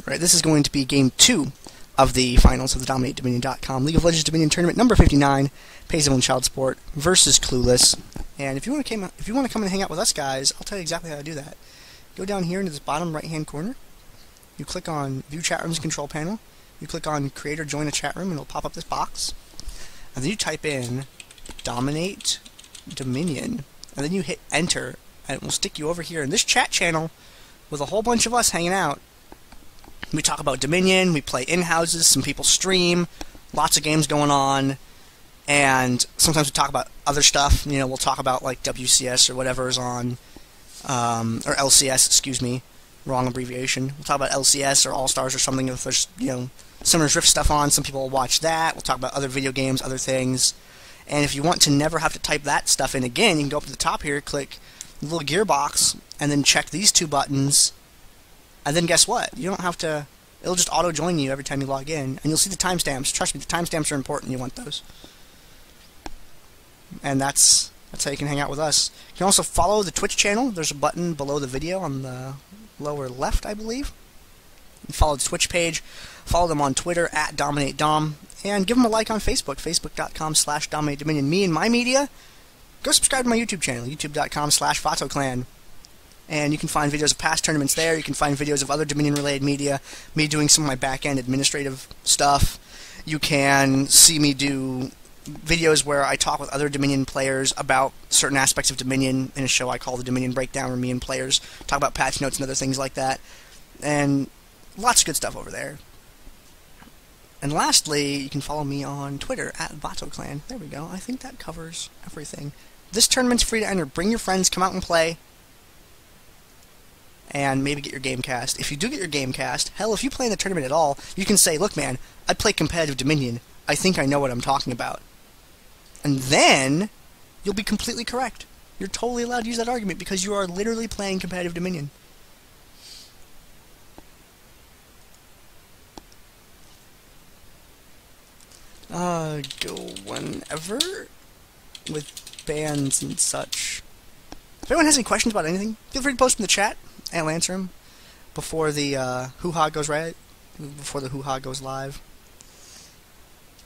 Right, this is going to be Game 2 of the finals of the DominateDominion.com League of Legends Dominion Tournament number 59, Pays Evelynn Child Sport versus Clueless. And if you want to come and hang out with us guys, I'll tell you exactly how to do that. Go down here into this bottom right-hand corner. You click on View Chat Rooms Control Panel. You click on Create or Join a Chat Room, and it'll pop up this box. And then you type in DominateDominion, and then you hit Enter, and it will stick you over here in this chat channel with a whole bunch of us hanging out. We talk about Dominion, we play in-houses, some people stream, lots of games going on, and sometimes we talk about other stuff. You know, we'll talk about like WCS or whatever is on, or LCS, excuse me, wrong abbreviation. We'll talk about LCS or All-Stars or something if there's, you know, Summoner's Rift stuff on. Some people will watch that. We'll talk about other video games, other things. And if you want to never have to type that stuff in again, you can go up to the top here, click the little gearbox, and then check these two buttons. And then guess what? You don't have to... It'll just auto-join you every time you log in. And you'll see the timestamps. Trust me, the timestamps are important. You want those. And that's how you can hang out with us. You can also follow the Twitch channel. There's a button below the video on the lower left, I believe. You follow the Twitch page. Follow them on Twitter, @DominateDom. And give them a like on Facebook, facebook.com/DominateDominion. Me and my media. Go subscribe to my YouTube channel, youtube.com/VatoClan. And you can find videos of past tournaments there. You can find videos of other Dominion-related media, me doing some of my back-end administrative stuff. You can see me do videos where I talk with other Dominion players about certain aspects of Dominion in a show I call the Dominion Breakdown, where me and players talk about patch notes and other things like that. And lots of good stuff over there. And lastly, you can follow me on Twitter, @VatoClan. There we go. I think that covers everything. This tournament's free to enter. Bring your friends, come out and play. And maybe get your game cast. If you do get your game cast, hell, if you play in the tournament at all, you can say, look man, I play competitive Dominion. I think I know what I'm talking about. And then, you'll be completely correct. You're totally allowed to use that argument because you are literally playing competitive Dominion. Go whenever with bans and such. If anyone has any questions about anything, feel free to post them in the chat, and I'll answer them before the hoo-ha goes before the hoo-ha goes live.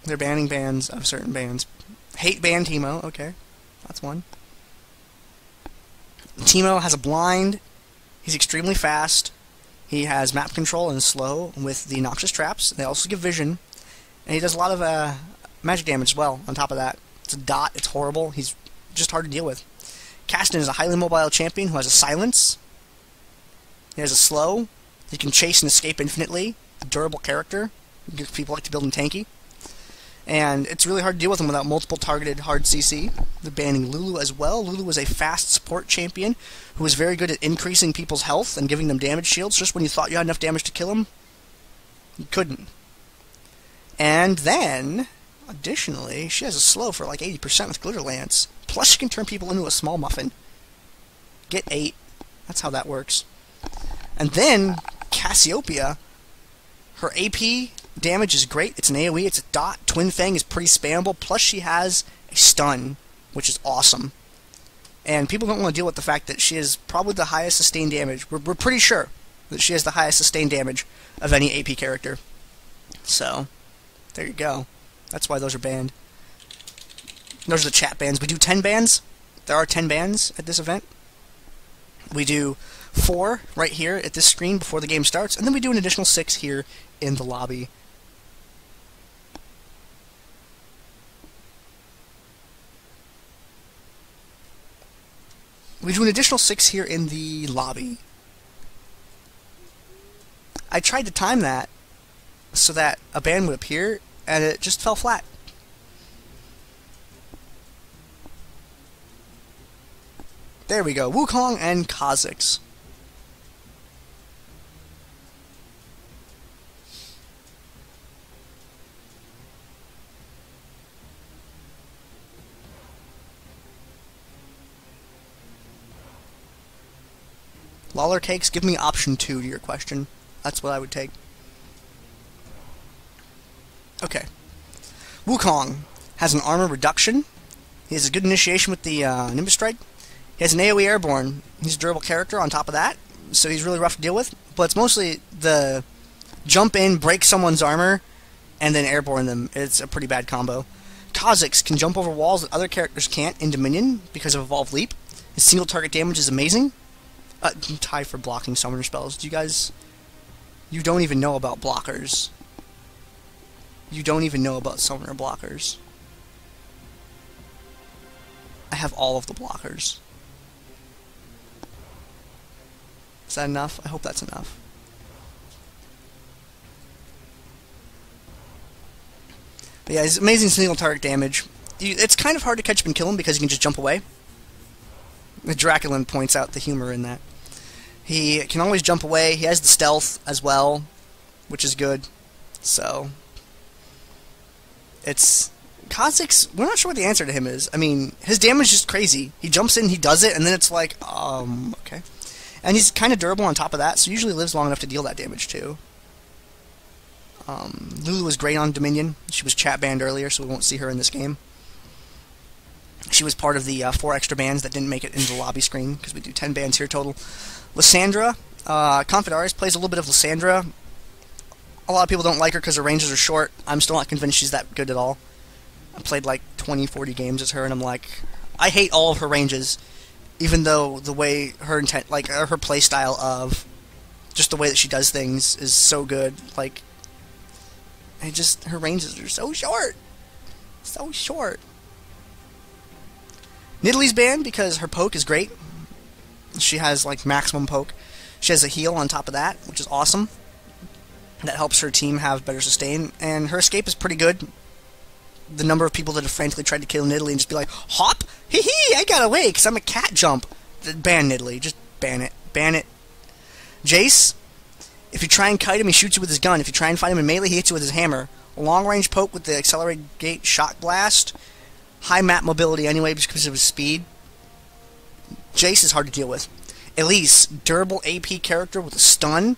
They're banning bans of certain bands. Hate ban Teemo, okay, that's one. Teemo has a blind. He's extremely fast. He has map control and slow with the Noxious Traps. They also give vision, and he does a lot of magic damage as well. On top of that, it's a dot. It's horrible. He's just hard to deal with. Kassadin is a highly mobile champion who has a silence. He has a slow. He can chase and escape infinitely. A durable character. People like to build him tanky. And it's really hard to deal with him without multiple targeted hard CC. They're banning Lulu as well. Lulu is a fast support champion who is very good at increasing people's health and giving them damage shields just when you thought you had enough damage to kill him. You couldn't. And then, additionally, she has a slow for like 80% with Glitter Lance. Plus she can turn people into a small muffin. Get 8. That's how that works. And then, Cassiopeia, her AP damage is great. It's an AoE, it's a dot. Twin Fang is pretty spammable. Plus she has a stun, which is awesome. And people don't want to deal with the fact that she has probably the highest sustained damage. We're pretty sure that she has the highest sustained damage of any AP character. So, there you go. That's why those are banned. Those are the chat bans. We do 10 bans. There are 10 bans at this event. We do 4 right here at this screen before the game starts, and then we do an additional 6 here in the lobby. We do an additional 6 here in the lobby. I tried to time that so that a ban would appear, and it just fell flat. There we go. Wukong and Kha'Zix. Lawler Cakes, give me option 2 to your question. That's what I would take. Okay. Wukong has an armor reduction. He has a good initiation with the Nimbus Strike. He has an AoE Airborne. He's a durable character on top of that, so he's really rough to deal with. But it's mostly the jump in, break someone's armor, and then airborne them. It's a pretty bad combo. Kha'Zix can jump over walls that other characters can't in Dominion because of Evolved Leap. His single target damage is amazing. Tie for blocking summoner spells. Do you guys... You don't even know about blockers. You don't even know about summoner blockers. I have all of the blockers. Is that enough? I hope that's enough. But yeah, his amazing single target damage. It's kind of hard to catch up and kill him because he can just jump away. Evelynn points out the humor in that. He can always jump away. He has the stealth as well, which is good. So, it's... Kha'Zix, we're not sure what the answer to him is. I mean, his damage is just crazy. He jumps in, he does it, and then it's like, okay. And he's kind of durable on top of that, so usually lives long enough to deal that damage too. Lulu was great on Dominion. She was chat banned earlier, so we won't see her in this game. She was part of the 4 extra bans that didn't make it into the lobby screen, because we do 10 bans here total. Lissandra, Confidaris plays a little bit of Lissandra. A lot of people don't like her because her ranges are short. I'm still not convinced she's that good at all. I played like 20, 40 games as her, and I'm like, I hate all of her ranges, even though the way her intent, like her play style of just the way that she does things is so good. Like, her ranges are so short, so short. Nidalee's banned because her poke is great. She has like maximum poke. She has a heal on top of that, which is awesome. That helps her team have better sustain, and her escape is pretty good. The number of people that have frantically tried to kill Nidalee and just be like, hop, hee hee, I got away because I'm a cat jump. Ban Nidalee, just ban it, ban it. Jayce, if you try and kite him, he shoots you with his gun. If you try and fight him in melee, he hits you with his hammer. Long range poke with the accelerated gate shock blast. High map mobility anyway because of his speed. Jayce is hard to deal with. Elise, durable AP character with a stun.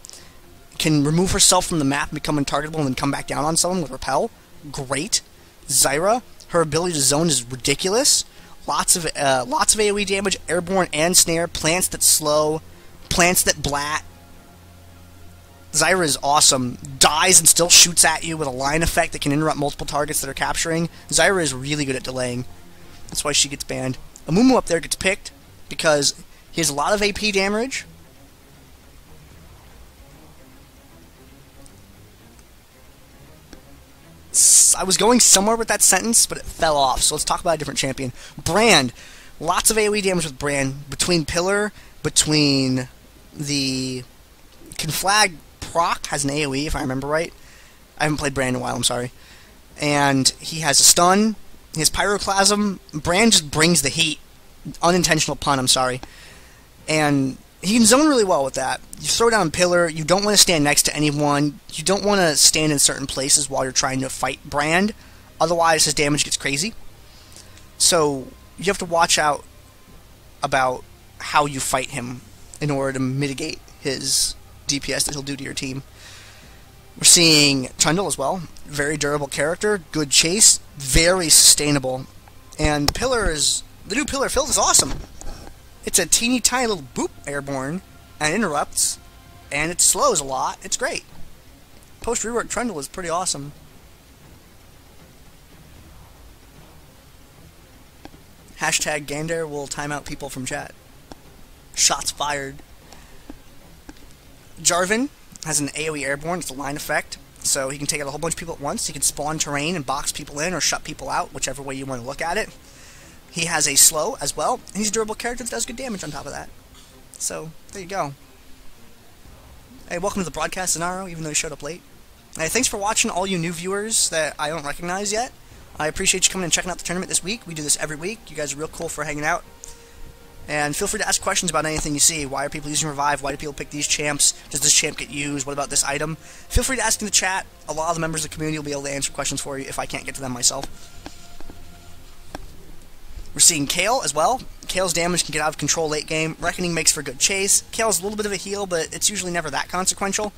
Can remove herself from the map and become untargetable and then come back down on someone with repel. Great. Zyra, her ability to zone is ridiculous. Lots of AoE damage, airborne and snare, plants that slow, plants that blat. Zyra is awesome. Dies and still shoots at you with a line effect that can interrupt multiple targets that are capturing. Zyra is really good at delaying. That's why she gets banned. Amumu up there gets picked because he has a lot of AP damage. I was going somewhere with that sentence, but it fell off, so let's talk about a different champion. Brand. Lots of AoE damage with Brand. Between Pillar, between the... Conflag proc has an AoE, if I remember right. I haven't played Brand in a while, I'm sorry. And he has a stun. He has Pyroclasm. Brand just brings the heat. Unintentional pun, I'm sorry. And he can zone really well with that. You throw down Pillar, you don't want to stand next to anyone, you don't want to stand in certain places while you're trying to fight Brand, otherwise his damage gets crazy. So you have to watch out about how you fight him in order to mitigate his DPS that he'll do to your team. We're seeing Trundle as well, very durable character, good chase, very sustainable, and Pillar is, the new Pillar Filth is awesome. It's a teeny tiny little boop airborne, and interrupts, and it slows a lot. It's great. Post-rework Trundle is pretty awesome. Hashtag Gandair will time out people from chat. Shots fired. Jarvan has an AoE airborne. It's a line effect, so he can take out a whole bunch of people at once. He can spawn terrain and box people in or shut people out, whichever way you want to look at it. He has a slow as well, and he's a durable character that does good damage on top of that. So, there you go. Hey, welcome to the broadcast, Zenaro, even though you showed up late. Hey, thanks for watching, all you new viewers that I don't recognize yet. I appreciate you coming and checking out the tournament this week. We do this every week. You guys are real cool for hanging out. And feel free to ask questions about anything you see. Why are people using Revive? Why do people pick these champs? Does this champ get used? What about this item? Feel free to ask in the chat. A lot of the members of the community will be able to answer questions for you if I can't get to them myself. We're seeing Kayle as well. Kayle's damage can get out of control late game. Reckoning makes for good chase. Kayle's a little bit of a heal, but it's usually never that consequential.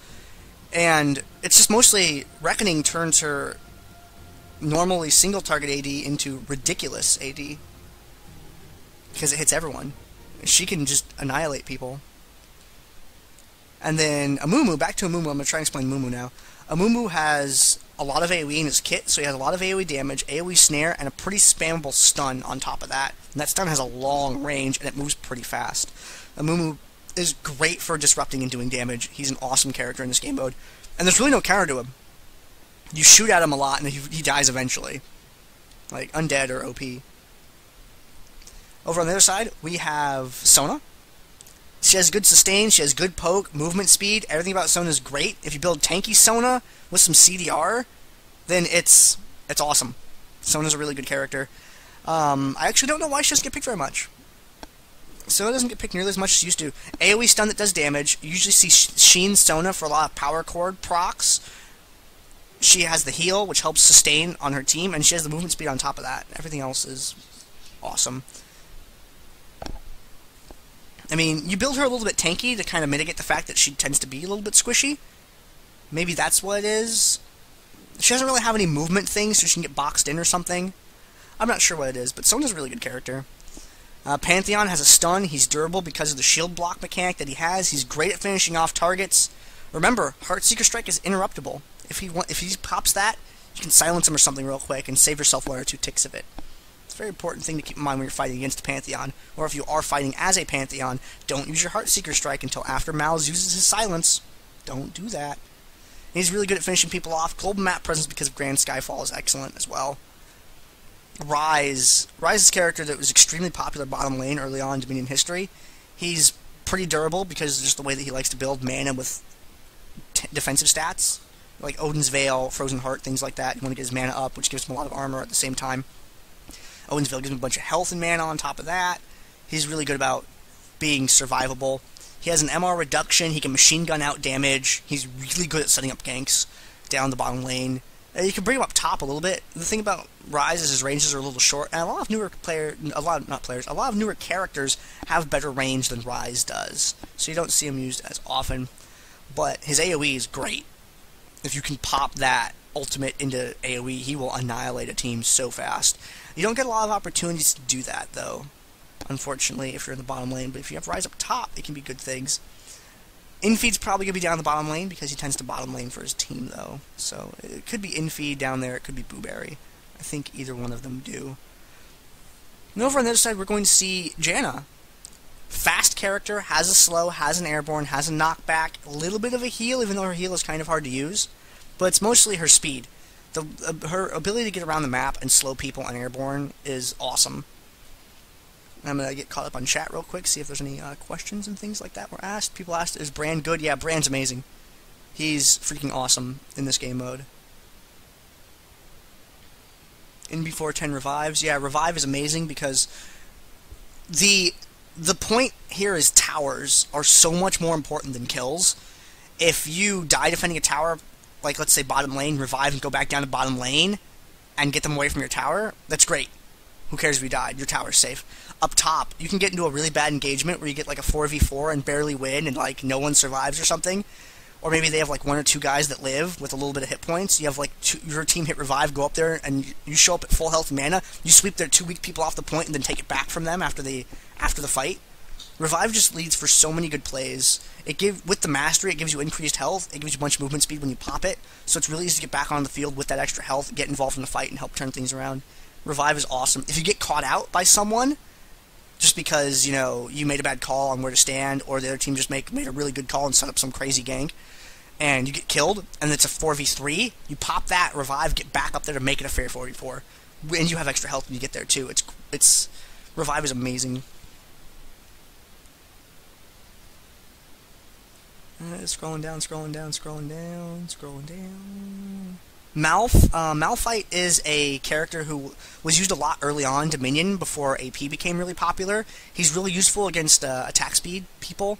And it's just mostly Reckoning turns her normally single target AD into ridiculous AD. Because it hits everyone. She can just annihilate people. And then Amumu, back to Amumu, I'm going to try and explain Amumu now. Amumu has a lot of AoE in his kit, so he has a lot of AoE damage, AoE snare, and a pretty spammable stun on top of that. And that stun has a long range, and it moves pretty fast. Amumu is great for disrupting and doing damage. He's an awesome character in this game mode. And there's really no counter to him. You shoot at him a lot, and he dies eventually. Like, undead or OP. Over on the other side, we have Sona. She has good sustain, she has good poke, movement speed, everything about Sona is great. If you build tanky Sona with some CDR, then it's awesome. Sona's a really good character. I actually don't know why she doesn't get picked very much. Sona doesn't get picked nearly as much as she used to. AoE stun that does damage. You usually see Sheen Sona for a lot of power chord procs. She has the heal, which helps sustain on her team, and she has the movement speed on top of that. Everything else is awesome. I mean, you build her a little bit tanky to kind of mitigate the fact that she tends to be a little bit squishy. Maybe that's what it is. She doesn't really have any movement things, so she can get boxed in or something. I'm not sure what it is, but Sona's a really good character. Pantheon has a stun. He's durable because of the shield block mechanic that he has. He's great at finishing off targets. Remember, Heartseeker Strike is interruptible. If he pops that, you can silence him or something real quick and save yourself 1 or 2 ticks of it. It's a very important thing to keep in mind when you're fighting against a Pantheon. Or if you are fighting as a Pantheon, don't use your Heartseeker Strike until after Malz uses his silence. Don't do that. And he's really good at finishing people off. Global map presence because of Grand Skyfall is excellent as well. Ryze is a character that was extremely popular bottom lane early on in Dominion history. He's pretty durable because of just the way that he likes to build mana with defensive stats. Like Odin's Veil, Frozen Heart, things like that. You want to get his mana up, which gives him a lot of armor at the same time. Odin's Veil gives him a bunch of health and mana on top of that. He's really good about being survivable. He has an MR reduction. He can machine gun out damage. He's really good at setting up ganks down the bottom lane. You can bring him up top a little bit. The thing about Ryze is his ranges are a little short, and a lot of newer characters have better range than Ryze does. So you don't see him used as often. But his AoE is great. If you can pop that ultimate into AoE, he will annihilate a team so fast. You don't get a lot of opportunities to do that, though, unfortunately, if you're in the bottom lane. But if you have Ryze up top, it can be good things. Infeed's probably going to be down the bottom lane because he tends to bottom lane for his team, though. So it could be Infeed down there, it could be Booberry. I think either one of them do. And over on the other side, we're going to see Janna. Fast character, has a slow, has an airborne, has a knockback, a little bit of a heal, even though her heal is kind of hard to use. But it's mostly her speed. Her ability to get around the map and slow people on airborne is awesome. I'm going to get caught up on chat real quick, see if there's any questions and things like that were asked. People asked, is Brand good? Yeah, Brand's amazing. He's freaking awesome in this game mode. In before 10 revives. Yeah, revive is amazing because the point here is towers are so much more important than kills. If you die defending a tower, like let's say bottom lane, revive and go back down to bottom lane and get them away from your tower, that's great. Who cares if you died? Your tower's safe. Up top, you can get into a really bad engagement where you get like a 4v4 and barely win and like no one survives or something. Or maybe they have like 1 or 2 guys that live with a little bit of hit points. You have like your team hit revive, go up there, and you show up at full health and mana. You sweep their 2 weak people off the point and then take it back from them after the fight. Revive just leads for so many good plays. With the mastery, it gives you increased health. It gives you a bunch of movement speed when you pop it. So it's really easy to get back on the field with that extra health, get involved in the fight, and help turn things around. Revive is awesome. If you get caught out by someone, just because, you know, you made a bad call on where to stand, or the other team just made a really good call and set up some crazy gank, and you get killed, and it's a 4v3, you pop that, revive, get back up there to make it a fair 4v4. And you have extra health when you get there, too. Revive is amazing. Scrolling down. Malphite is a character who was used a lot early on in Dominion before AP became really popular. He's really useful against attack speed people.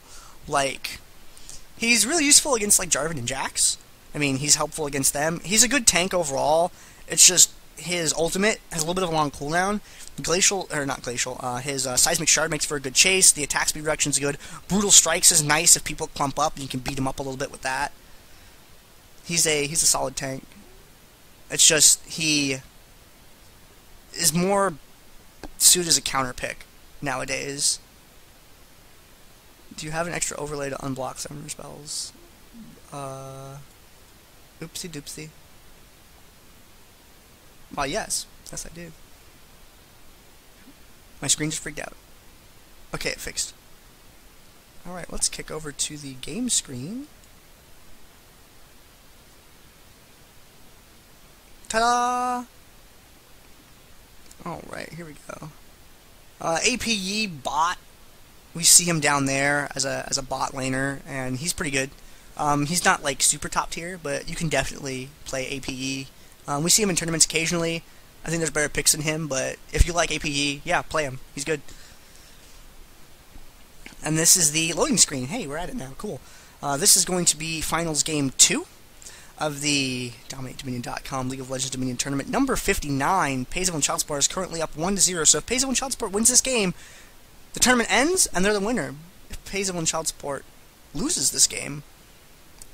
He's really useful against like Jarvan and Jax. I mean, he's helpful against them. He's a good tank overall. It's just his ultimate has a little bit of a long cooldown. His Seismic Shard makes for a good chase. The attack speed reduction is good. Brutal Strikes is nice if people clump up. You can beat him up a little bit with that. He's a solid tank. It's just he is more suited as a counter pick nowadays. Do you have an extra overlay to unblock summoner spells? Oopsie doopsie. Yes. Yes, I do. My screen just freaked out. Okay, it fixed. Alright, let's kick over to the game screen. Ta-da! Alright, here we go. APE bot. We see him down there as a bot laner, and he's pretty good. He's not like super top tier, but you can definitely play APE. We see him in tournaments occasionally. I think there's better picks than him, but if you like APE, yeah, play him. He's good. And this is the loading screen. Hey, we're at it now. Cool. This is going to be Finals Game 2 of the DominateDominion.com League of Legends Dominion Tournament. Number 59, Evelynn Child Support is currently up 1-0. So if Evelynn Child Support wins this game, the tournament ends, and they're the winner. If Evelynn Child Support loses this game,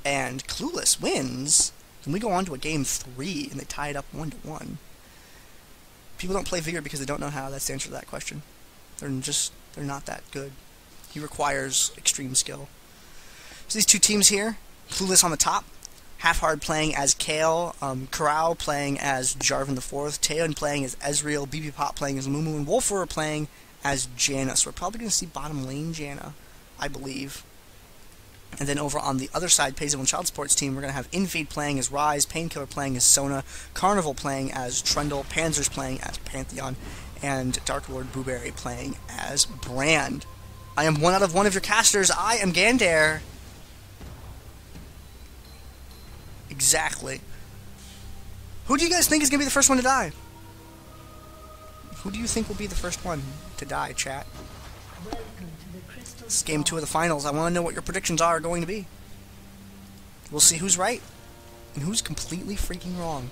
and Clueless wins, then we go on to a Game 3, and they tie it up 1-1. People don't play Vigor because they don't know how. That's the answer to that question. They're not that good. He requires extreme skill. So these two teams here, Clueless on the top, Half-Hard playing as Kale, Corral playing as Jarvan IV, Taeyeon playing as Ezreal, BB Pop playing as Mumu, and Wolfer playing as Janna. So we're probably going to see bottom lane Janna, I believe. And then over on the other side, Evelynn Child Support's team, we're going to have Infeed playing as Ryze, Painkiller playing as Sona, Carnival playing as Trundle, Panzers playing as Pantheon, and Dark Lord Blueberry playing as Brand. I am one out of one of your casters. I am Gandair. Exactly. Who do you guys think is going to be the first one to die? Who do you think will be the first one to die, chat? This is Game 2 of the finals. I want to know what your predictions are going to be. We'll see who's right and who's completely freaking wrong.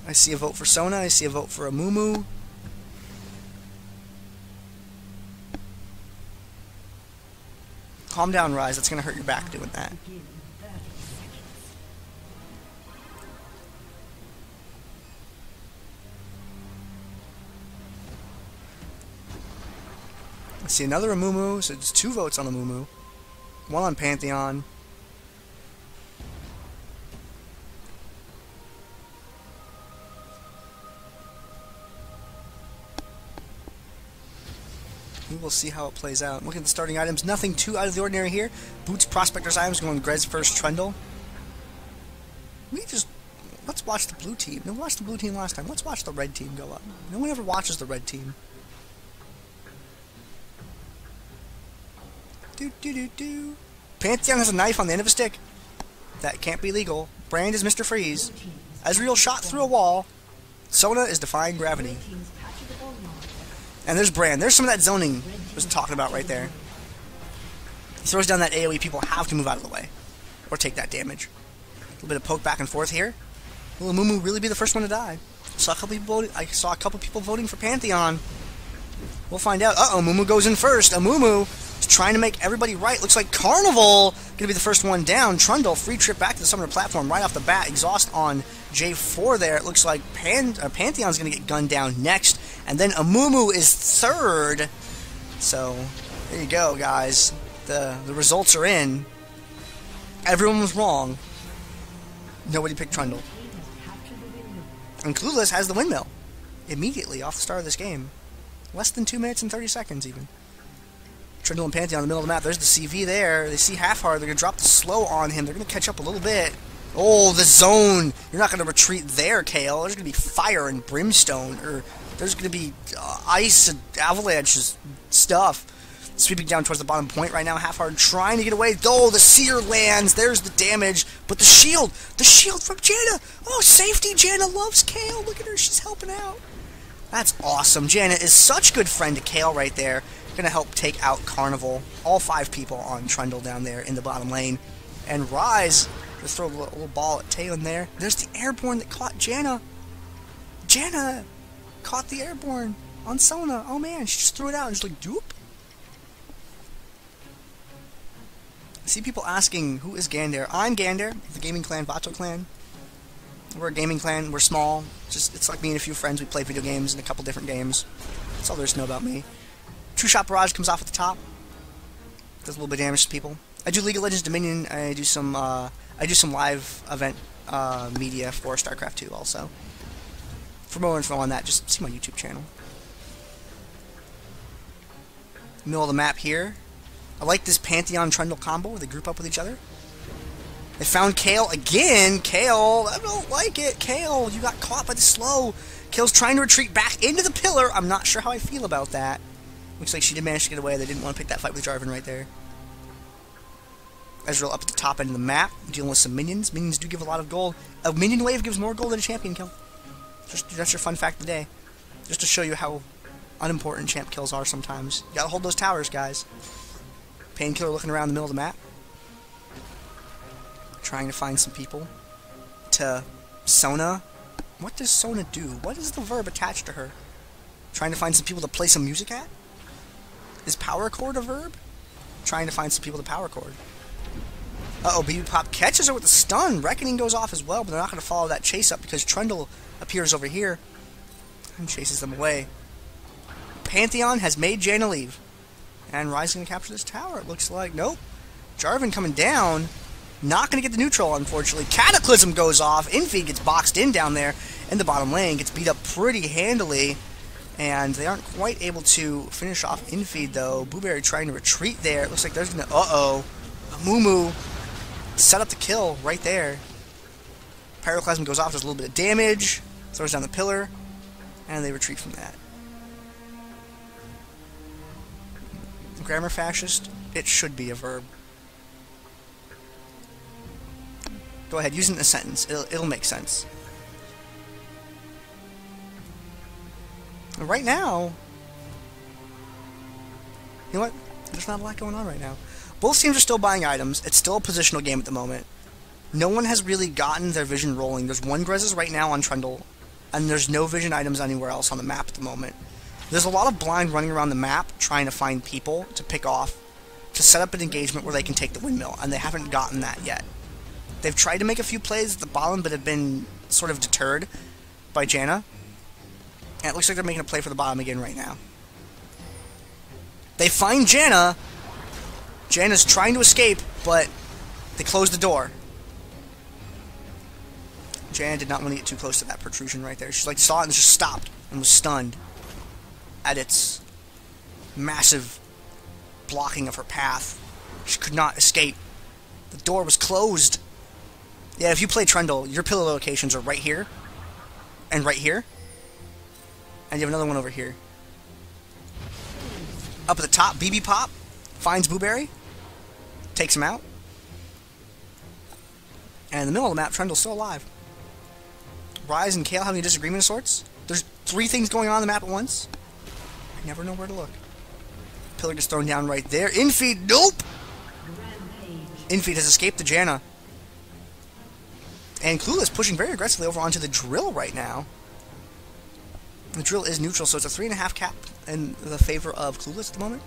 I see a vote for Sona. I see a vote for a Mumu. Calm down, Ryze. That's going to hurt your back doing that. I see another Amumu, so it's 2 votes on Amumu. 1 on Pantheon. We will see how it plays out. Look at the starting items. Nothing too out of the ordinary here. Boots, Prospector's items going Grez first, Trundle. Let's watch the blue team. No, we watched the blue team last time. Let's watch the red team go up. No one ever watches the red team. Pantheon has a knife on the end of a stick. That can't be legal. Brand is Mr. Freeze. Ezreal shot through a wall. Sona is defying gravity. And there's Brand. There's some of that zoning I was talking about right there. He throws down that AoE. People have to move out of the way. Or take that damage. A little bit of poke back and forth here. Will Mumu really be the first one to die? I saw a couple people voting for Pantheon. We'll find out. Uh-oh, Mumu goes in first. Mumu is trying to make everybody right. Looks like Carnival going to be the first one down. Trundle, free trip back to the summoner platform right off the bat. Exhaust on J4 there. It looks like Pantheon's going to get gunned down next. And then Mumu is third. So, there you go, guys. The results are in. Everyone was wrong. Nobody picked Trundle. And Clueless has the windmill. Immediately off the start of this game. Less than 2 minutes and 30 seconds, even. Trundle and Pantheon in the middle of the map. There's the CV there. They see Half-Hard. They're going to drop the slow on him. They're going to catch up a little bit. Oh, the zone. You're not going to retreat there, Kale. There's going to be fire and brimstone. Or there's going to be ice and avalanche stuff. Sweeping down towards the bottom point right now. Half-Hard trying to get away. Oh, the seer lands. There's the damage. But the shield. The shield from Janna. Oh, safety. Janna loves Kale. Look at her. She's helping out. That's awesome. Janna is such a good friend to Kale right there. Gonna help take out Carnival. All 5 people on Trundle down there in the bottom lane. And Ryze, just throw a little ball at Taeyeon there. There's the airborne that caught Janna. Janna caught the airborne on Sona. Oh man, she just threw it out and just like, doop. I see people asking, who is Gandair? I'm Gandair, the gaming clan, Vato clan. We're a gaming clan, we're small. It's like me and a few friends, we play video games and a couple different games. That's all there is to know about me. Two-shot barrage comes off at the top. Does a little bit of damage to people. I do League of Legends Dominion. I do some live event media for StarCraft 2 also. For more info on that, just see my YouTube channel. Middle of the map here. I like this Pantheon Trundle combo where they group up with each other. They found Kayle again. Kayle, I don't like it. Kayle, you got caught by the slow. Kayle's trying to retreat back into the pillar. I'm not sure how I feel about that. Looks like she did manage to get away. They didn't want to pick that fight with Jarvan right there. Ezreal up at the top end of the map, dealing with some minions. Minions do give a lot of gold. A minion wave gives more gold than a champion kill. That's your fun fact of the day. Just to show you how unimportant champ kills are sometimes. You gotta hold those towers, guys. Painkiller looking around the middle of the map. Trying to find some people. To Sona. What does Sona do? What is the verb attached to her? Trying to find some people to play some music at? Is power chord a verb? Trying to find some people to power chord. Uh-oh, BB Pop catches her with the stun. Reckoning goes off as well, but they're not going to follow that chase up because Trundle appears over here and chases them away. Pantheon has made Jaina leave. And Ryze's going to capture this tower, it looks like. Nope. Jarvan coming down. Not going to get the neutral, unfortunately. Cataclysm goes off. Infeed gets boxed in down there in the bottom lane. Gets beat up pretty handily. And they aren't quite able to finish off Infeed, though. Blueberry trying to retreat there. It looks like there's going to... Uh-oh. Mumu set up the kill right there. Pyroclasm goes off, does a little bit of damage. Throws down the pillar. And they retreat from that. Grammar fascist? It should be a verb. Go ahead, use it in a sentence. It'll make sense. And right now... You know what? There's not a lot going on right now. Both teams are still buying items. It's still a positional game at the moment. No one has really gotten their vision rolling. There's one Grez's right now on Trundle, and there's no vision items anywhere else on the map at the moment. There's a lot of blind running around the map trying to find people to pick off to set up an engagement where they can take the windmill, and they haven't gotten that yet. They've tried to make a few plays at the bottom, but have been sort of deterred by Jaina. And it looks like they're making a play for the bottom again right now. They find Jaina. Jaina's trying to escape, but they close the door. Jaina did not want to get too close to that protrusion right there. She saw it and just stopped and was stunned at its massive blocking of her path. She could not escape. The door was closed. Yeah, if you play Trundle, your pillar locations are right here, and right here, and you have another one over here. Up at the top, BB Pop finds Blueberry, takes him out, and in the middle of the map, Trundle's still alive. Ryze and Kayle having a disagreement of sorts. There's 3 things going on the map at once. I never know where to look. Pillar gets thrown down right there. Infeed, nope! Infeed has escaped the Jaina. And Clueless pushing very aggressively over onto the drill right now. The drill is neutral, so it's a 3.5 cap in the favor of Clueless at the moment.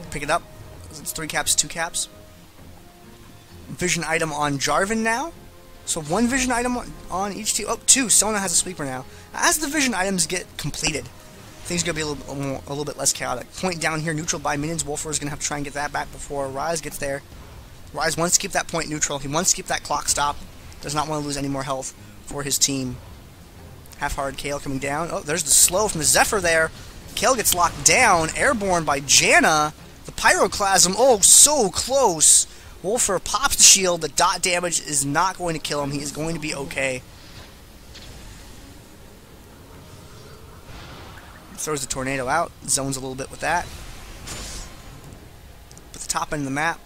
Pick it up. It's 3 caps, 2 caps. Vision item on Jarvan now. So 1 vision item on each team. Oh, 2. Sona has a sweeper now. As the vision items get completed, things are going to be a little bit less chaotic. Point down here, neutral by minions. Wolfer is going to have to try and get that back before Ryze gets there. Ryze wants to keep that point neutral. He wants to keep that clock stop. Does not want to lose any more health for his team. Half-hard Kayle coming down. Oh, there's the slow from the Zephyr there. Kayle gets locked down. Airborne by Jaina. The Pyroclasm. Oh, so close. Wolfer pops the shield. The dot damage is not going to kill him. He is going to be okay. Throws the tornado out. Zones a little bit with that. But the top end of the map,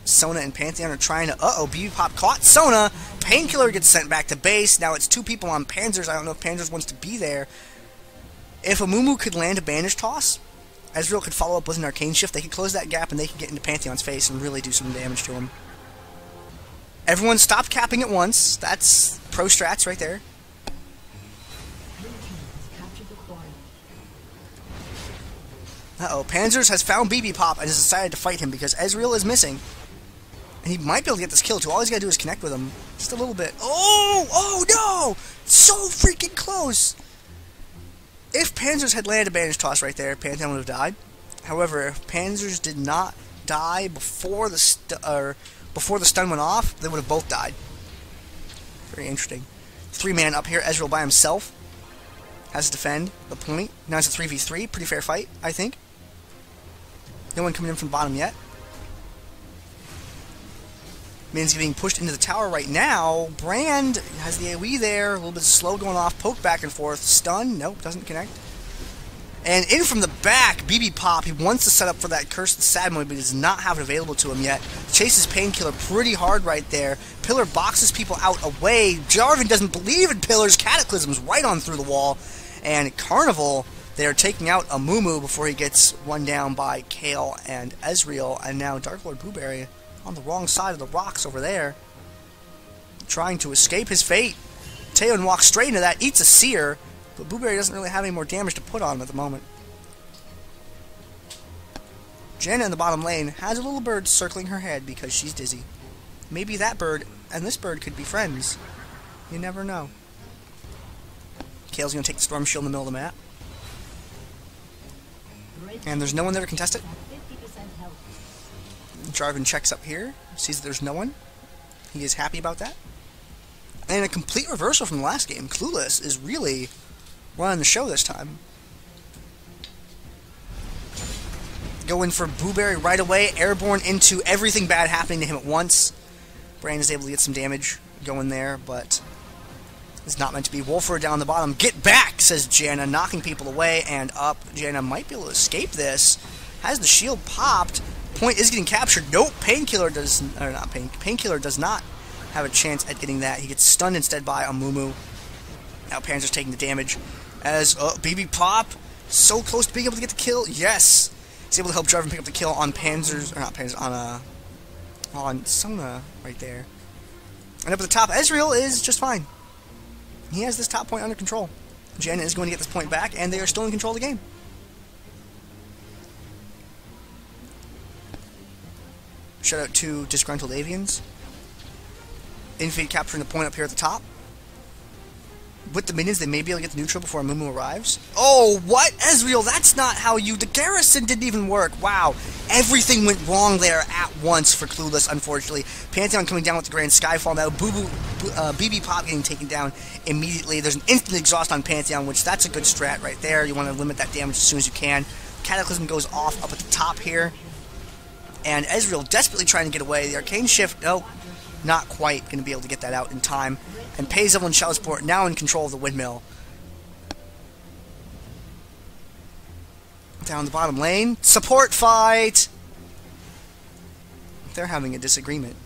Sona and Pantheon are trying to... Uh-oh, BB Pop caught Sona. Painkiller gets sent back to base. Now it's 2 people on Panzers. I don't know if Panzers wants to be there. If a Mumu could land a bandage toss, Ezreal could follow up with an arcane shift. They could close that gap and they could get into Pantheon's face and really do some damage to him. Everyone stop capping at once. That's pro strats right there. Uh-oh, Panzers has found BB Pop and has decided to fight him because Ezreal is missing. And he might be able to get this kill, too. All he's got to do is connect with him. Just a little bit. Oh! Oh, no! So freaking close! If Panzers had landed a Banish Toss right there, Pantheon would have died. However, if Panzers did not die before the stun went off, they would have both died. Very interesting. 3-man up here. Ezreal by himself has to defend the point. Now it's a 3v3. Pretty fair fight, I think. No one coming in from the bottom yet. Min's getting pushed into the tower right now. Brand has the AoE there. A little bit slow going off. Poke back and forth. Stun. Nope, doesn't connect. And in from the back, BB Pop. He wants to set up for that Cursed Sad mode, but he does not have it available to him yet. Chases Painkiller pretty hard right there. Pillar boxes people out away. Jarvan doesn't believe in Pillars. Cataclysm's right on through the wall. And Carnival, they are taking out a Mumu before he gets run down by Kale and Ezreal. And now Dark Lord Blueberry on the wrong side of the rocks over there, trying to escape his fate. Teon walks straight into that, eats a seer, but Blueberry doesn't really have any more damage to put on him at the moment. Janna in the bottom lane has a little bird circling her head because she's dizzy. Maybe that bird and this bird could be friends. You never know. Kale's going to take the Storm Shield in the middle of the map. And there's no one there to contest it. Jarvan checks up here, sees that there's no one. He is happy about that. And a complete reversal from the last game. Clueless is really running the show this time. Going for Blueberry right away, airborne into everything bad happening to him at once. Brand is able to get some damage going there, but it's not meant to be. Wolfer down the bottom. Get back, says Janna, knocking people away and up. Janna might be able to escape this. Has the shield popped. Point is getting captured. Nope, Painkiller does not have a chance at getting that. He gets stunned instead by a Mumu. Now Panzer's taking the damage as BB Pop so close to being able to get the kill. Yes, he's able to help Jarvan pick up the kill on Panzer's, or not Panzer's, on Sona right there. And up at the top, Ezreal is just fine. He has this top point under control. Janna is going to get this point back, and they are still in control of the game. Shout out to Disgruntled Avians. Infeed capturing the point up here at the top. With the minions, they may be able to get the neutral before Mumu arrives. Oh, what? Ezreal, that's not how you... The garrison didn't even work. Wow. Everything went wrong there at once for Clueless, unfortunately. Pantheon coming down with the Grand Skyfall now. BB Pop getting taken down immediately. There's an instant exhaust on Pantheon, which that's a good strat right there. You want to limit that damage as soon as you can. Cataclysm goes off up at the top here. And Ezreal desperately trying to get away. The Arcane Shift, nope, not quite going to be able to get that out in time. And pays Evelynn Shellsport now in control of the windmill. Down the bottom lane. Support fight! They're having a disagreement.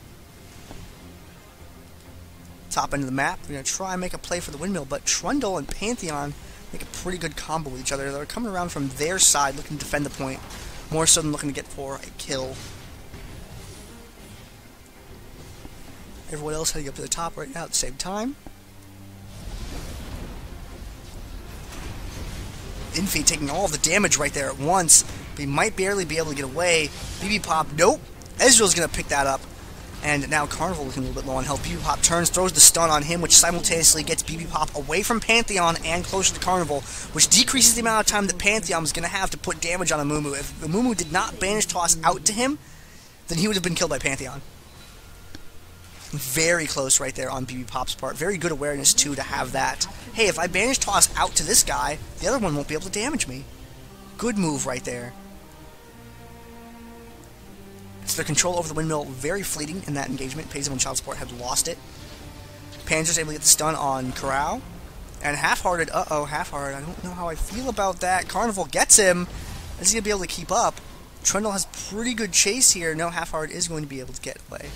Top end of the map. We're going to try and make a play for the windmill, but Trundle and Pantheon make a pretty good combo with each other. They're coming around from their side looking to defend the point. More so than looking to get for a kill. Everyone else heading up to the top right now at the same time. Infeed taking all of the damage right there at once. But he might barely be able to get away. BB Pop, nope. Ezreal's going to pick that up. And now Carnival looking a little bit low on health. BB Pop turns, throws the stun on him, which simultaneously gets BB Pop away from Pantheon and closer to Carnival, which decreases the amount of time that Pantheon is going to have to put damage on a Mumu. If the Mumu did not Banish Toss out to him, then he would have been killed by Pantheon. Very close right there on BB Pop's part. Very good awareness, too, to have that. Hey, if I Banish Toss out to this guy, the other one won't be able to damage me. Good move right there. So their control over the windmill very fleeting in that engagement. Payzim and Child Support have lost it. Panzer's able to get the stun on Corral. And Half-Hearted, Half-Hearted, I don't know how I feel about that. Carnival gets him. Is he going to be able to keep up? Trundle has pretty good chase here. No, Half-Hearted is going to be able to get away.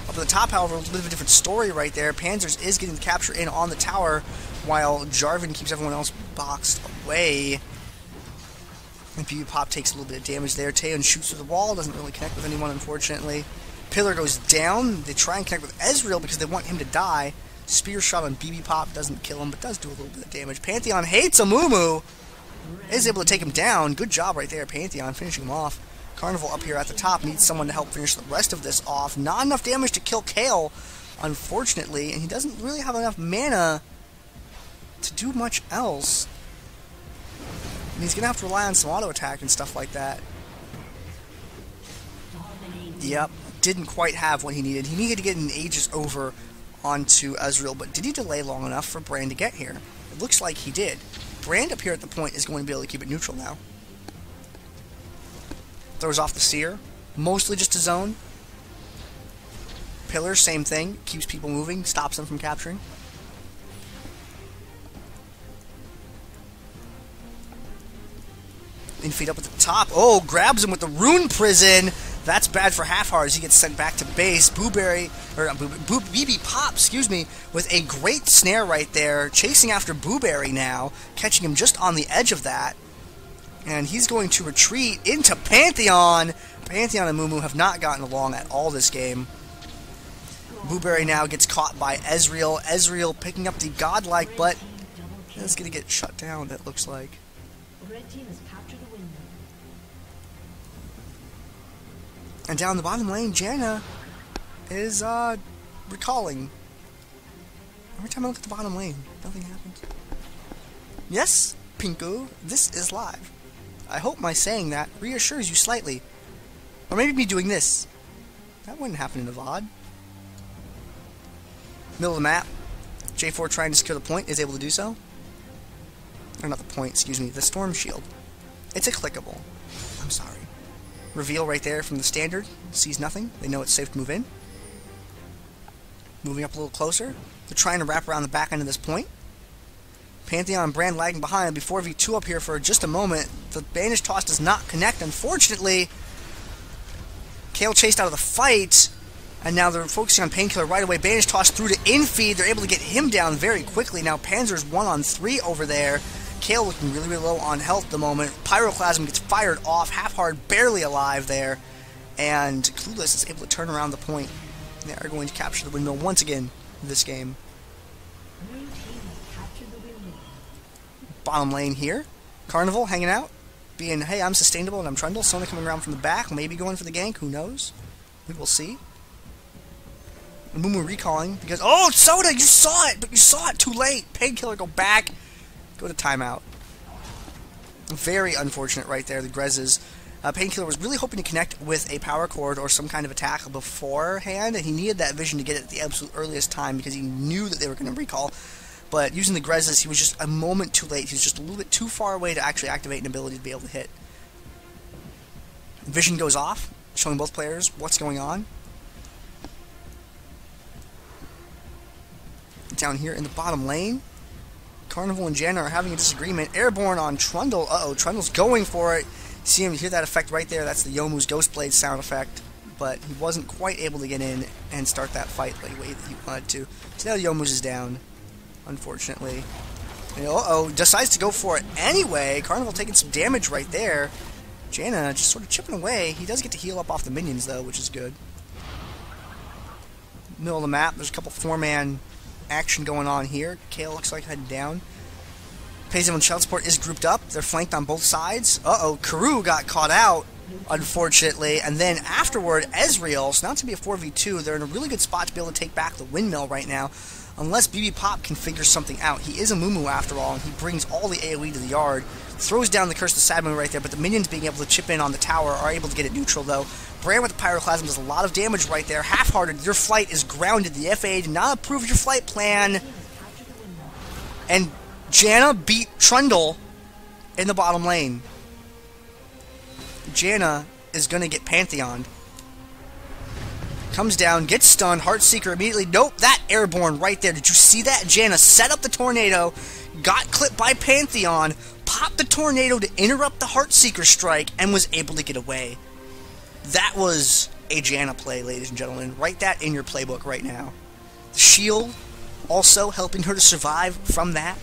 Up at the top, however, a little bit of a different story right there. Panzers is getting the capture in on the tower, while Jarvan keeps everyone else boxed away. And BB Pop takes a little bit of damage there. Teon shoots through the wall, doesn't really connect with anyone, unfortunately. Pillar goes down. They try and connect with Ezreal because they want him to die. Spear shot on BB Pop doesn't kill him, but does do a little bit of damage. Pantheon hates a Mumu. Is able to take him down. Good job right there, Pantheon, finishing him off. Carnival up here at the top needs someone to help finish the rest of this off. Not enough damage to kill Kayle, unfortunately, and he doesn't really have enough mana to do much else. And he's going to have to rely on some auto attack and stuff like that. Yep, didn't quite have what he needed. He needed to get an Aegis over onto Ezreal, but did he delay long enough for Brand to get here? It looks like he did. Brand up here at the point is going to be able to keep it neutral now. Throws off the Seer, mostly just a zone. Pillar, same thing, keeps people moving, stops them from capturing. In feed up at the top. Oh, grabs him with the Rune Prison. That's bad for Half-Heart as he gets sent back to base. BB Pop, excuse me, with a great snare right there, chasing after Booberry now, catching him just on the edge of that. And he's going to retreat into Pantheon. Pantheon and Mumu have not gotten along at all this game. Booberry now gets caught by Ezreal. Ezreal picking up the godlike, but it's going to get shut down, it looks like. And down the bottom lane, Janna is recalling. Every time I look at the bottom lane, nothing happens. Yes, Pinku, this is live. I hope my saying that reassures you slightly. Or maybe me doing this. That wouldn't happen in a VOD. Middle of the map. J4 trying to secure the point is able to do so. Or not the point, excuse me, the Storm Shield. It's a clickable. I'm sorry. Reveal right there from the standard. Sees nothing. They know it's safe to move in. Moving up a little closer. They're trying to wrap around the back end of this point. Pantheon and Brand lagging behind. Before V2 up here for just a moment. The Banish Toss does not connect, unfortunately. Kayle chased out of the fight. And now they're focusing on Painkiller right away. Banish Toss through to infeed. They're able to get him down very quickly. Now Panzer's 1-on-3 over there. Kayle looking really, really low on health at the moment. Pyroclasm gets fired off. Half-Heart barely alive there. And Clueless is able to turn around the point. They are going to capture the windmill once again in this game. Bottom lane here. Carnival hanging out. Being, hey, I'm sustainable and I'm Trundle. Sona coming around from the back. Maybe going for the gank. Who knows? We will see. Mumu recalling because, oh, Soda, you saw it, but you saw it too late. Painkiller, go back. Go to timeout. Very unfortunate right there, the Grez's. Painkiller was really hoping to connect with a power chord or some kind of attack beforehand, and he needed that vision to get it at the absolute earliest time because he knew that they were going to recall. But using the Grez's, he was just a moment too late. He was just a little bit too far away to actually activate an ability to be able to hit. Vision goes off, showing both players what's going on. Down here in the bottom lane, Carnival and Janna are having a disagreement. Airborne on Trundle. Uh-oh, Trundle's going for it. See him hear that effect right there. That's the Youmuu's Ghostblade sound effect. But he wasn't quite able to get in and start that fight the way that he wanted to. So now Youmuu's is down, unfortunately. And uh-oh, decides to go for it anyway. Carnival taking some damage right there. Janna just sort of chipping away. He does get to heal up off the minions, though, which is good. Middle of the map, there's a couple four-man action going on here. Kayle looks like heading down. Payzim and Child Support is grouped up. They're flanked on both sides. Uh-oh, Karoo got caught out, unfortunately. And then afterward, Ezreal, so now it's going to be a 4v2. They're in a really good spot to be able to take back the windmill right now. Unless BB Pop can figure something out. He is a Mumu after all, and he brings all the AoE to the yard. Throws down the Curse of Sadmoon right there, but the minions being able to chip in on the tower are able to get it neutral, though. Brand with the Pyroclasm does a lot of damage right there. Half-Hearted, your flight is grounded. The FA did not approve your flight plan. And Janna beat Trundle in the bottom lane. Janna is going to get Pantheoned. Comes down, gets stunned, Heartseeker immediately. Nope, that Airborne right there. Did you see that? Janna set up the tornado, got clipped by Pantheon, popped the tornado to interrupt the Heartseeker strike, and was able to get away. That was a Janna play, ladies and gentlemen. Write that in your playbook right now. The shield also helping her to survive from that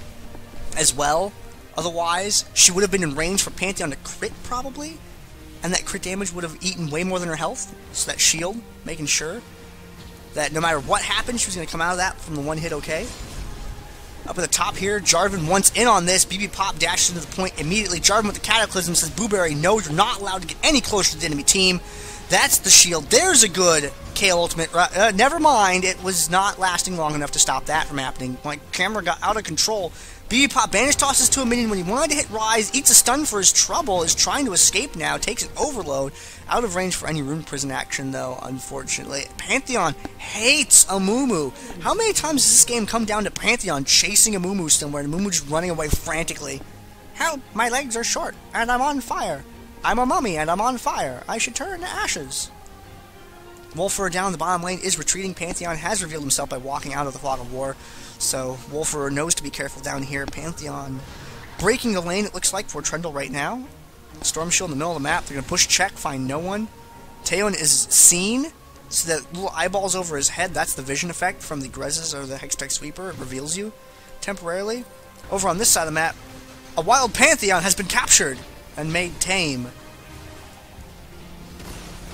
as well. Otherwise, she would have been in range for Pantheon to crit, probably. And that crit damage would have eaten way more than her health. So that shield, making sure that no matter what happened, she was going to come out of that from the one hit okay. Up at the top here, Jarvan once in on this. BB Pop dashes into the point immediately. Jarvan with the Cataclysm says, Blueberry, no, you're not allowed to get any closer to the enemy team. That's the shield. There's a good Kayle ultimate. Never mind, it was not lasting long enough to stop that from happening. My camera got out of control. BB Pop banish tosses to a minion when he wanted to hit Rise, eats a stun for his trouble, is trying to escape now, takes an overload. Out of range for any Rune Prison action, though, unfortunately. Pantheon hates Amumu. How many times does this game come down to Pantheon chasing Amumu somewhere and Amumu just running away frantically? Help! My legs are short, and I'm on fire. I'm a mummy, and I'm on fire. I should turn to ashes. Wolfer down the bottom lane is retreating. Pantheon has revealed himself by walking out of the Fog of War. So Wolfer knows to be careful down here. Pantheon breaking the lane, it looks like, for Trundle right now. Storm Shield in the middle of the map. They're going to push check, find no one. Teon is seen. So that little eyeballs over his head, that's the vision effect from the Grezes or the Hextech Sweeper. It reveals you temporarily. Over on this side of the map, a wild Pantheon has been captured and made tame.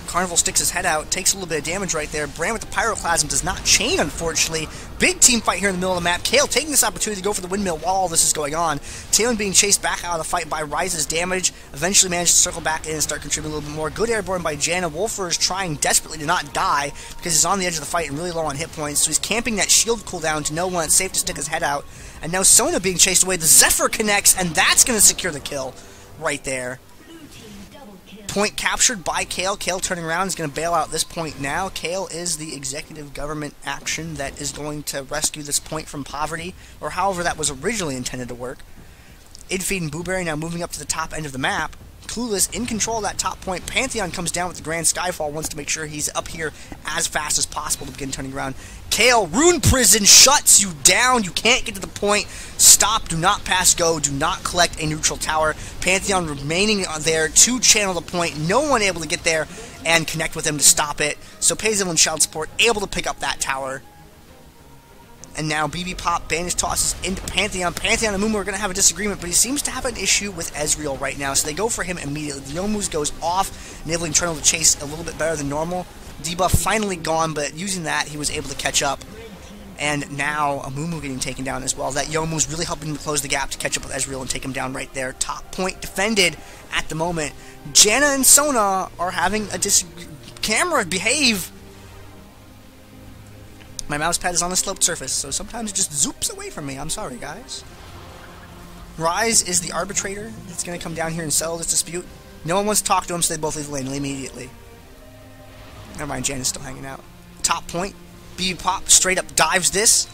Carnival sticks his head out, takes a little bit of damage right there. Brand with the Pyroclasm does not chain, unfortunately. Big team fight here in the middle of the map. Kayle taking this opportunity to go for the windmill while all this is going on. Teon being chased back out of the fight by Rise's damage. Eventually managed to circle back in and start contributing a little bit more. Good airborne by Janna. Wolfer is trying desperately to not die because he's on the edge of the fight and really low on hit points. So he's camping that shield cooldown to know when it's safe to stick his head out. And now Sona being chased away. The Zephyr connects, and that's going to secure the kill right there. Point captured by Kayle. Kayle turning around is going to bail out this point now. Kayle is the executive government action that is going to rescue this point from poverty, or however that was originally intended to work. Idfeed and Blueberry now moving up to the top end of the map. Clueless in control of that top point. Pantheon comes down with the Grand Skyfall, wants to make sure he's up here as fast as possible to begin turning around. Kayle, Rune Prison shuts you down. You can't get to the point. Stop, do not pass go, do not collect a neutral tower. Pantheon remaining there to channel the point. No one able to get there and connect with him to stop it. So Evelynn Child Support able to pick up that tower. And now BB Pop banish tosses into Pantheon. Pantheon and Amumu are going to have a disagreement, but he seems to have an issue with Ezreal right now, so they go for him immediately. The Youmuu's goes off, enabling Trundle to chase a little bit better than normal. Debuff finally gone, but using that, he was able to catch up. And now Amumu getting taken down as well. That Youmuu's really helping him close the gap to catch up with Ezreal and take him down right there. Top point defended at the moment. Janna and Sona are having a camera behave. My mouse pad is on a sloped surface, so sometimes it just zoops away from me. I'm sorry, guys. Rise is the arbitrator that's going to come down here and settle this dispute. No one wants to talk to him, so they both leave the lane immediately. Never mind, Janna's still hanging out. Top point. BB Pop straight up dives this.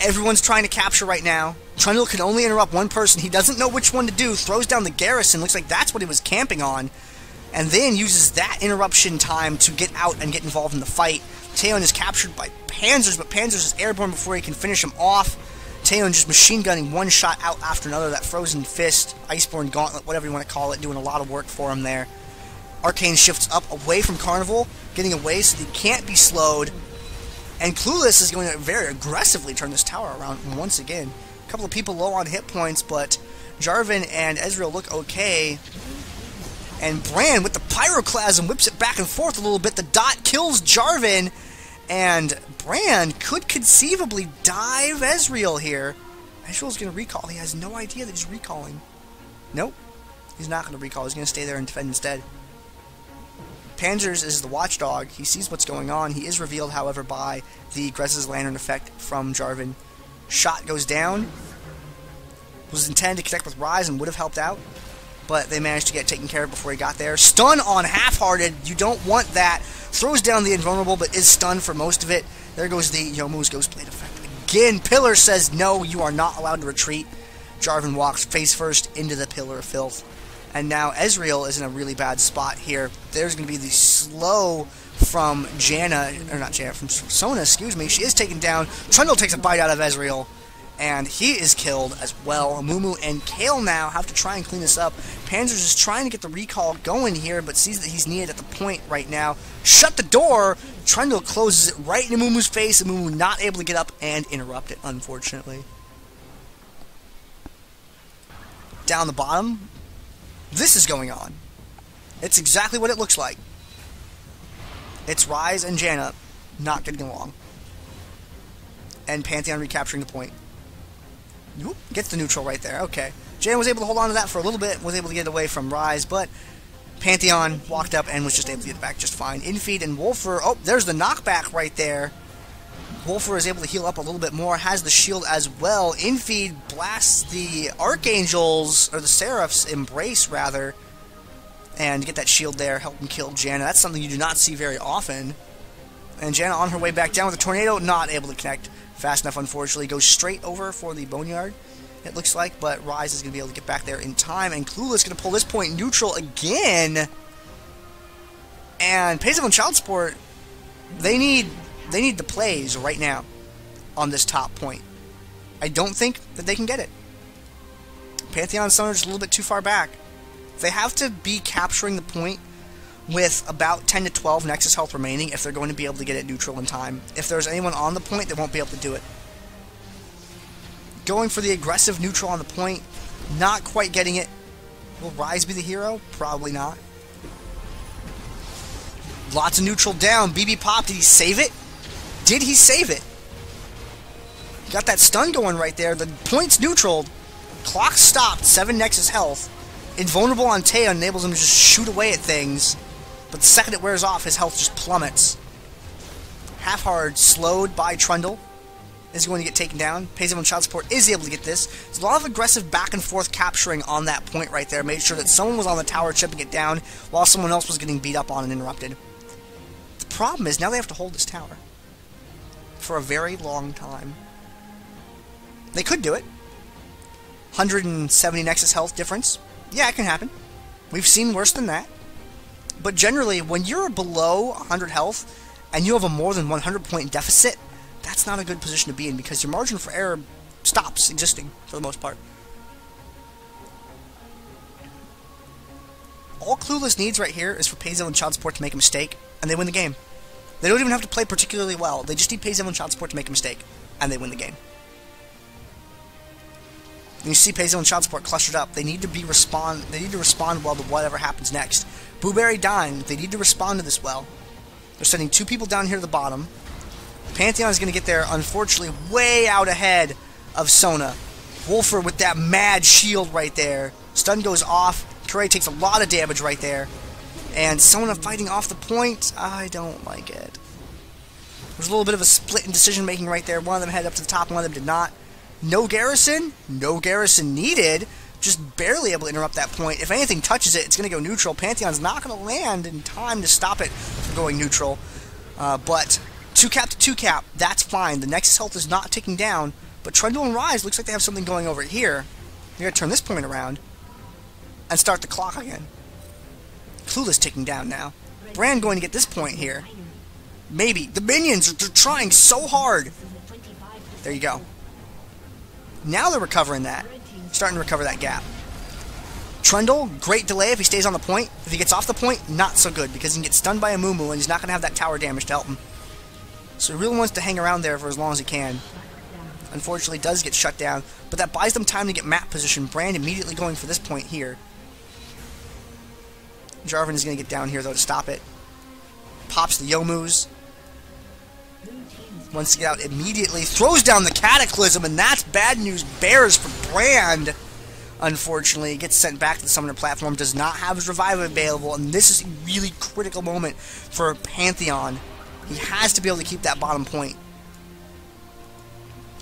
Everyone's trying to capture right now. Trundle can only interrupt one person. He doesn't know which one to do. Throws down the Garrison. Looks like that's what he was camping on. And then uses that interruption time to get out and get involved in the fight. Teon is captured by Panzers, but Panzers is airborne before he can finish him off. Teon just machine gunning one shot out after another. That Frozen Fist, Iceborne Gauntlet, whatever you want to call it, doing a lot of work for him there. Arcane shifts up away from Carnival, getting away so that he can't be slowed. And Clueless is going to very aggressively turn this tower around once again. A couple of people low on hit points, but Jarvan and Ezreal look okay. And Brand with the Pyroclasm whips it back and forth a little bit. The dot kills Jarvan. And Brand could conceivably dive Ezreal here. Ezreal's going to recall. He has no idea that he's recalling. Nope. He's not going to recall. He's going to stay there and defend instead. Panzers is the watchdog. He sees what's going on. He is revealed, however, by the Grez's Lantern effect from Jarvan. Shot goes down. Was intended to connect with Rise and would have helped out, but they managed to get taken care of before he got there. Stun on Half-Hearted. You don't want that. Throws down the Invulnerable, but is stunned for most of it. There goes the Youmuu's Ghostblade effect. Again, Pillar says, no, you are not allowed to retreat. Jarvan walks face first into the Pillar of Filth. And now Ezreal is in a really bad spot here. There's going to be the slow from Janna, or not Janna, from Sona, excuse me. She is taken down. Trundle takes a bite out of Ezreal, and he is killed as well. Amumu and Kayle now have to try and clean this up. Panzers is trying to get the recall going here, but sees that he's needed at the point right now. Shut the door! Trundle closes it right in Amumu's face. Amumu not able to get up and interrupt it, unfortunately. Down the bottom, this is going on. It's exactly what it looks like. It's Rise and Janna not getting along. and Pantheon recapturing the point. Whoop, gets the neutral right there. Okay. Jan was able to hold on to that for a little bit, was able to get away from Ryze, but Pantheon walked up and was just able to get it back just fine. Infeed and Wolfer, oh, there's the knockback right there. Wolfer is able to heal up a little bit more, has the shield as well. Infeed blasts the Archangels, or the Seraph's Embrace, rather, and get that shield there, help him kill Janna. That's something you do not see very often. And Janna on her way back down with a tornado, not able to connect fast enough, unfortunately. Goes straight over for the Boneyard, it looks like, but Ryze is going to be able to get back there in time, and Clueless going to pull this point neutral again. And Payzil and Child Support, they need the plays right now on this top point. I don't think that they can get it. Pantheon and Sun are just a little bit too far back. They have to be capturing the point with about 10 to 12 Nexus health remaining if they're going to be able to get it neutral in time. If there's anyone on the point, they won't be able to do it. Going for the aggressive neutral on the point, not quite getting it. Will Ryze be the hero? Probably not. Lots of neutral down. BB Pop, did he save it? Did he save it? Got that stun going right there. The point's neutral. Clock stopped. 7 Nexus health. Invulnerable on Teo enables him to just shoot away at things. But the second it wears off, his health just plummets. Half Hard, slowed by Trundle, is going to get taken down. Payzil and Child Support is able to get this. There's a lot of aggressive back and forth capturing on that point right there. Made sure that someone was on the tower chipping it down while someone else was getting beat up on and interrupted. The problem is now they have to hold this tower for a very long time. They could do it. 170 Nexus health difference. Yeah, it can happen. We've seen worse than that. But generally, when you're below 100 health and you have a more than 100 point deficit, that's not a good position to be in because your margin for error stops existing for the most part. All Clueless needs right here is for Payzil and Child Support to make a mistake, and they win the game. They don't even have to play particularly well. They just need Payzil and Child Support to make a mistake, and they win the game. And you see Payzil and Child Support clustered up. They need to respond well to whatever happens next. Blueberry dying. They need to respond to this well. They're sending 2 people down here to the bottom. Pantheon is going to get there, unfortunately, way out ahead of Sona. Wolfer with that mad shield right there. Stun goes off. Curry takes a lot of damage right there. And Sona fighting off the point. I don't like it. There's a little bit of a split in decision making right there. One of them headed up to the top, one of them did not. No garrison? No garrison needed. Just barely able to interrupt that point. If anything touches it, it's going to go neutral. Pantheon's not going to land in time to stop it from going neutral. But 2-cap to 2-cap, that's fine. The Nexus health is not ticking down. But Trundle and Ryze looks like they have something going over here. They're going to turn this point around and start the clock again. Clueless ticking down now. Brand going to get this point here. Maybe. The minions, they're trying so hard. There you go. Now they're recovering that. Starting to recover that gap. Trundle, great delay if he stays on the point. If he gets off the point, not so good, because he can get stunned by a Mumu, and he's not going to have that tower damage to help him. So he really wants to hang around there for as long as he can. Unfortunately, does get shut down, but that buys them time to get map position. Brand immediately going for this point here. Jarvan is going to get down here, though, to stop it. Pops the Yomus. Wants to get out immediately. Throws down the Cataclysm, and that's bad news bears for Brand. Unfortunately, gets sent back to the Summoner platform. Does not have his Revive available, and this is a really critical moment for Pantheon. He has to be able to keep that bottom point.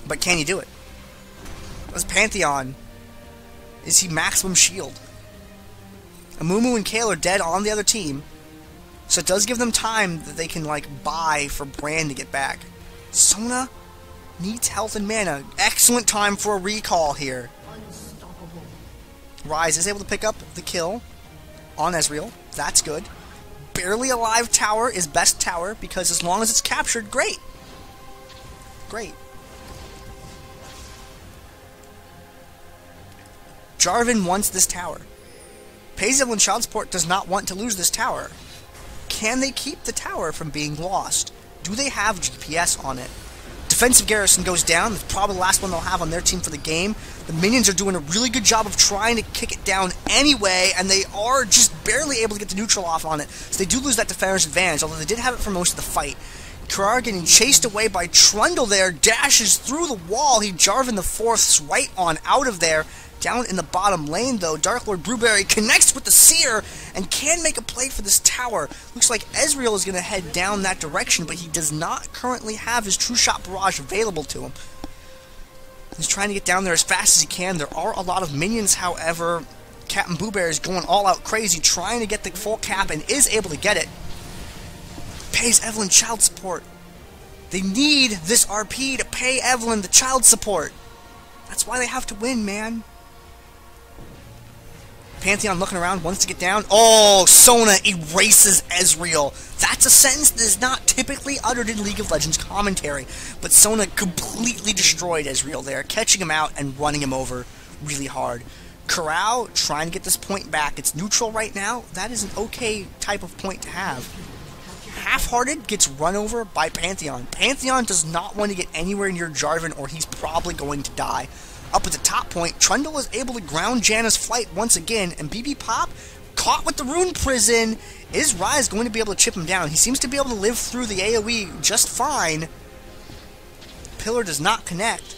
But can he do it? As Pantheon, is he maximum shield? Amumu and Kale are dead on the other team, so it does give them time that they can, like, buy for Brand to get back. Sona needs health and mana. Excellent time for a recall here. Ryze is able to pick up the kill on Ezreal. That's good. Barely alive tower is best tower, because as long as it's captured, great. Great. Jarvan wants this tower. Payzil and Child Support does not want to lose this tower. Can they keep the tower from being lost? Do they have GPS on it? Defensive garrison goes down. That's probably the last one they'll have on their team for the game. The minions are doing a really good job of trying to kick it down anyway, and they are just barely able to get the neutral off on it. So they do lose that defender's advantage, although they did have it for most of the fight. Karar getting chased away by Trundle there, dashes through the wall. He Jarvan the Fourth's right on out of there. Down in the bottom lane, though, Dark Lord Brewberry connects with the Seer and can make a play for this tower. Looks like Ezreal is going to head down that direction, but he does not currently have his True Shot Barrage available to him. He's trying to get down there as fast as he can. There are a lot of minions, however. Captain Boobear is going all out crazy, trying to get the full cap, and is able to get it. Pays Evelynn child support. They need this RP to pay Evelynn the child support. That's why they have to win, man. Pantheon looking around, wants to get down. Oh, Sona erases Ezreal. That's a sentence that is not typically uttered in League of Legends commentary, but Sona completely destroyed Ezreal there, catching him out and running him over really hard. Corral trying to get this point back. It's neutral right now. That is an okay type of point to have. Half-Hearted gets run over by Pantheon. Pantheon does not want to get anywhere near Jarvan or he's probably going to die. Up at the top point, Trundle is able to ground Janna's flight once again, and BB Pop, caught with the Rune Prison, is Ryze going to be able to chip him down? He seems to be able to live through the AoE just fine. Pillar does not connect.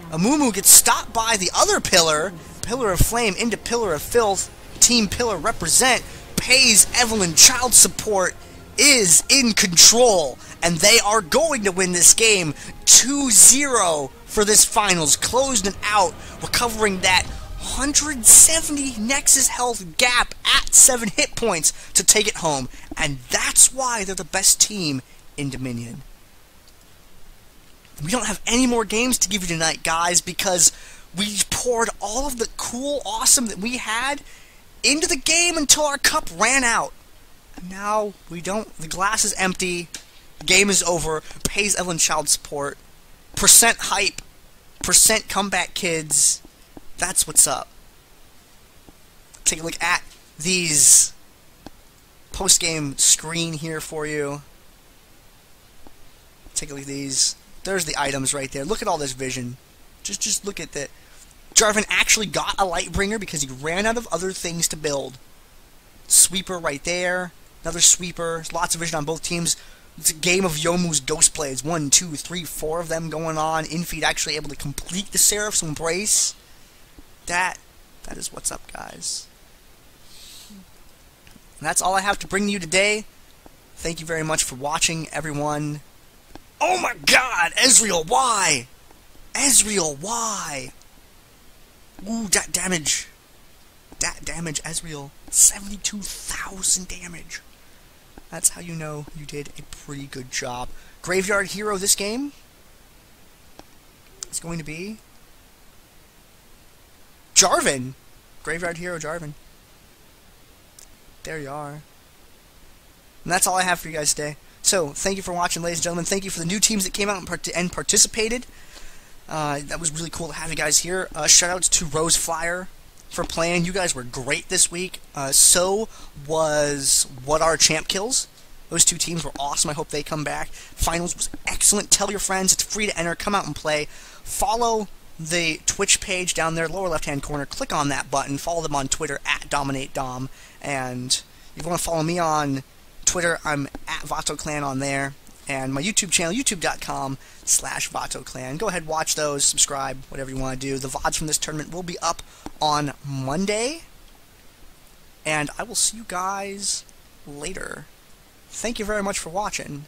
Amumu gets stopped by the other Pillar. Pillar of Flame into Pillar of Filth. Team Pillar represent, pays Evelynn child support, is in control, and they are going to win this game 2-0 for this finals, closed and out, recovering that 170 Nexus health gap at 7 hit points to take it home, and that's why they're the best team in Dominion. We don't have any more games to give you tonight, guys, because we poured all of the cool, awesome that we had into the game until our cup ran out. And now we don't. The glass is empty. The game is over. Pays Evelynn child support. Percent hype. Percent comeback kids. That's what's up. Take a look at these post-game screen here for you. Take a look at these. There's the items right there. Look at all this vision. Just look at that. Jarvan actually got a Lightbringer because he ran out of other things to build. Sweeper right there. Another sweeper. There's lots of vision on both teams. It's a game of Yomu's Ghost Blades. 1, 2, 3, 4 of them going on. Infeed actually able to complete the Seraph's Embrace. That is what's up, guys. And that's all I have to bring to you today. Thank you very much for watching, everyone. Oh my god! Ezreal, why? Ezreal, why? Ooh, that damage. That damage, Ezreal. 72,000 damage. That's how you know you did a pretty good job. Graveyard hero this game is going to be Jarvan. Graveyard hero Jarvan. There you are. And that's all I have for you guys today. So, thank you for watching, ladies and gentlemen. Thank you for the new teams that came out and participated. That was really cool to have you guys here. Shoutouts to Rose Flyer for playing. You guys were great this week. So was What Are Champ Kills. Those two teams were awesome. I hope they come back. Finals was excellent. Tell your friends. It's free to enter. Come out and play. Follow the Twitch page down there, lower left-hand corner. Click on that button. Follow them on Twitter, at DominateDom. And if you want to follow me on Twitter, I'm at VatoClan on there. And my YouTube channel, youtube.com/VatoClan. Go ahead, watch those, subscribe, whatever you want to do. The VODs from this tournament will be up on Monday. And I will see you guys later. Thank you very much for watching.